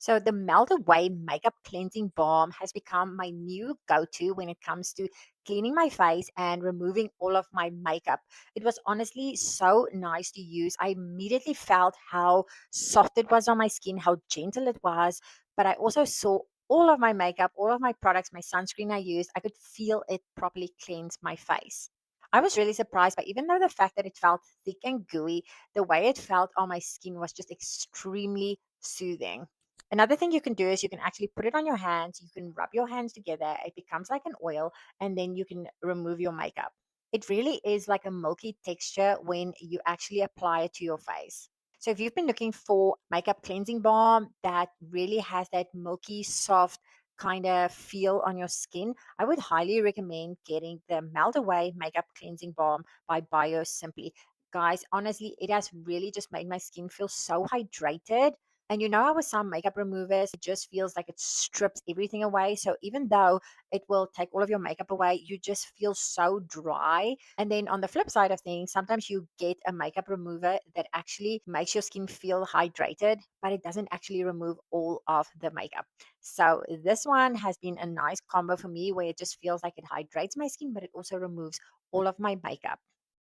So the Melt Away Makeup Cleansing Balm has become my new go-to when it comes to cleaning my face and removing all of my makeup. It was honestly so nice to use. I immediately felt how soft it was on my skin, how gentle it was, but I also saw all of my makeup, all of my products, my sunscreen I used, I could feel it properly cleanse my face. I was really surprised by even though the fact that it felt thick and gooey, the way it felt on my skin was just extremely soothing. Another thing you can do is you can actually put it on your hands. You can rub your hands together. It becomes like an oil, and then you can remove your makeup. It really is like a milky texture when you actually apply it to your face. So if you've been looking for makeup cleansing balm that really has that milky, soft kind of feel on your skin, I would highly recommend getting the Melt Away Makeup Cleansing Balm by Bio Simply. Guys, honestly, it has really just made my skin feel so hydrated, and you know how with some makeup removers, it just feels like it strips everything away. So even though it will take all of your makeup away, you just feel so dry. And then on the flip side of things, sometimes you get a makeup remover that actually makes your skin feel hydrated, but it doesn't actually remove all of the makeup. So this one has been a nice combo for me where it just feels like it hydrates my skin, but it also removes all of my makeup.